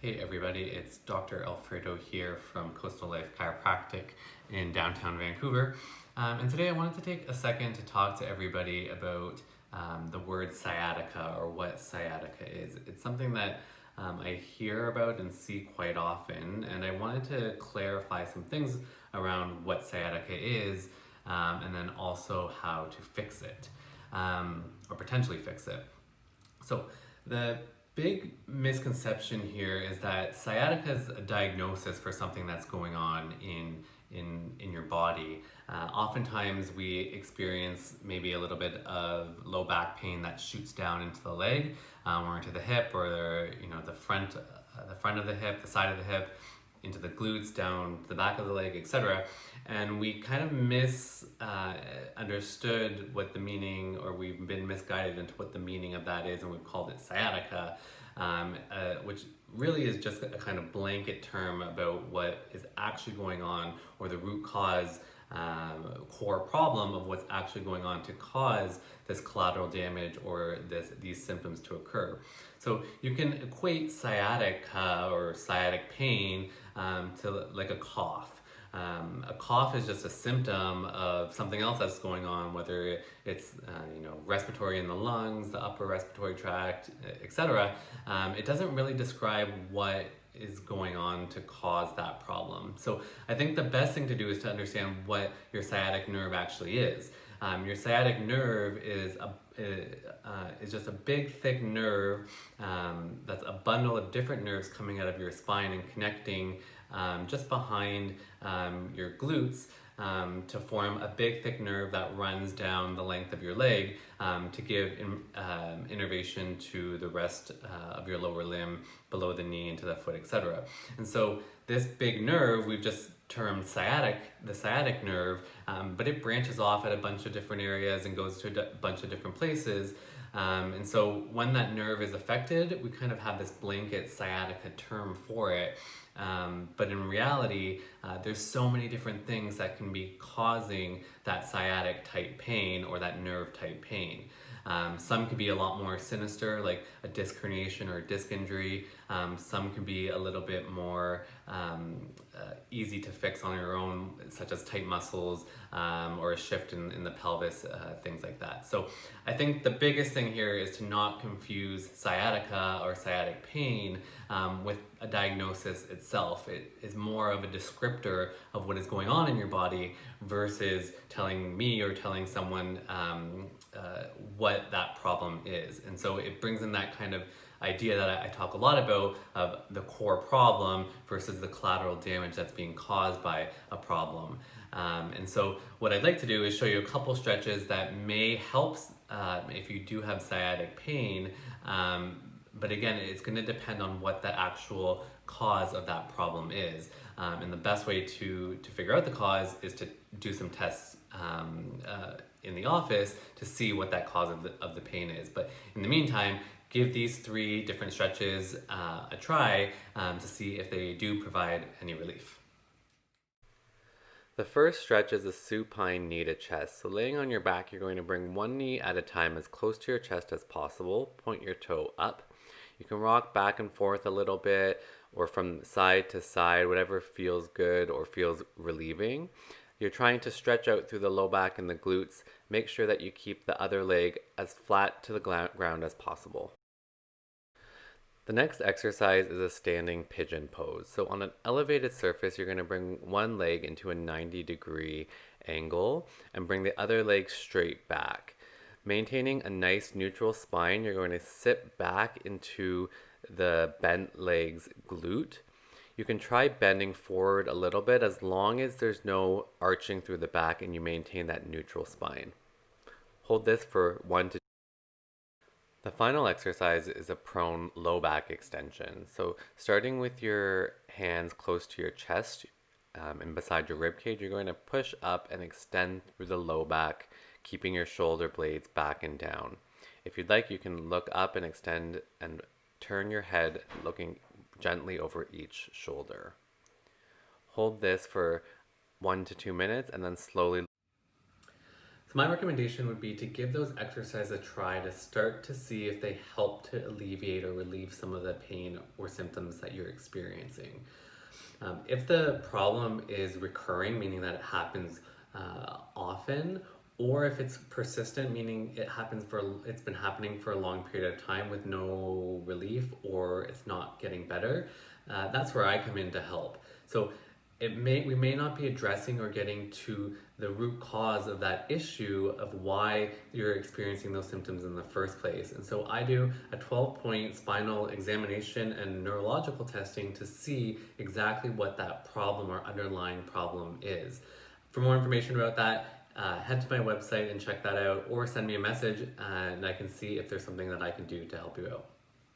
Hey everybody, it's Dr. Alfredo here from Coastal Life Chiropractic in downtown Vancouver. And today I wanted to take a second to talk to everybody about the word sciatica, or what sciatica is. It's something that I hear about and see quite often, and I wanted to clarify some things around what sciatica is, and then also how to fix it, or potentially fix it. So the big misconception here is that sciatica is a diagnosis for something that's going on in your body. Oftentimes we experience maybe a little bit of low back pain that shoots down into the leg, or into the hip, or the front of the hip, the side of the hip, into the glutes, down the back of the leg, etc. And we kind of understood what the meaning, or we've been misguided into what the meaning of that is, and we've called it sciatica, which really is just a kind of blanket term about what is actually going on, or the root cause, core problem of what's actually going on to cause this collateral damage or these symptoms to occur. So you can equate sciatica or sciatic pain to like a cough. A cough is just a symptom of something else that's going on, whether it's respiratory in the lungs, the upper respiratory tract, etc. It doesn't really describe what is going on to cause that problem. So I think the best thing to do is to understand what your sciatic nerve actually is. Your sciatic nerve is just a big, thick nerve that's a bundle of different nerves coming out of your spine and connecting just behind your glutes to form a big, thick nerve that runs down the length of your leg to give innervation to the rest of your lower limb, below the knee, into the foot, etc. And so this big nerve we've just termed the sciatic nerve, but it branches off at a bunch of different areas and goes to a bunch of different places. And so when that nerve is affected, we kind of have this blanket sciatica term for it. But in reality, there's so many different things that can be causing that sciatic type pain or that nerve type pain. Some could be a lot more sinister, like a disc herniation or a disc injury. Some can be a little bit more easy to fix on your own, such as tight muscles or a shift in the pelvis, things like that. So I think the biggest thing here is to not confuse sciatica or sciatic pain with a diagnosis itself. It is more of a descriptor of what is going on in your body versus telling me or telling someone what that problem is. And so it brings in that kind of idea that I talk a lot about, of the core problem versus the collateral damage that's being caused by a problem. And so what I'd like to do is show you a couple stretches that may help if you do have sciatic pain. But again, it's going to depend on what the actual cause of that problem is. And the best way to figure out the cause is to do some tests in the office to see what that cause of the pain is. But in the meantime, give these 3 different stretches a try to see if they do provide any relief. The first stretch is a supine knee to chest. So laying on your back, you're going to bring one knee at a time as close to your chest as possible. Point your toe up. You can rock back and forth a little bit, or from side to side, whatever feels good or feels relieving. You're trying to stretch out through the low back and the glutes. Make sure that you keep the other leg as flat to the ground as possible. The next exercise is a standing pigeon pose. So on an elevated surface, you're going to bring one leg into a 90-degree angle and bring the other leg straight back. Maintaining a nice neutral spine, you're going to sit back into the bent leg's glute. You can try bending forward a little bit as long as there's no arching through the back and you maintain that neutral spine. Hold this for 1 to 2. The final exercise is a prone low back extension. So starting with your hands close to your chest and beside your rib cage, you're going to push up and extend through the low back, keeping your shoulder blades back and down. If you'd like, you can look up and extend and turn your head, looking gently over each shoulder. Hold this for 1 to 2 minutes and then slowly. So my recommendation would be to give those exercises a try to start to see if they help to alleviate or relieve some of the pain or symptoms that you're experiencing. If the problem is recurring, meaning that it happens often, or if it's persistent, meaning it's been happening for a long period of time with no relief, or it's not getting better, that's where I come in to help. So we may not be addressing or getting to the root cause of that issue of why you're experiencing those symptoms in the first place. And so I do a 12-point spinal examination and neurological testing to see exactly what that problem or underlying problem is. For more information about that, head to my website and check that out, or send me a message and I can see if there's something that I can do to help you out.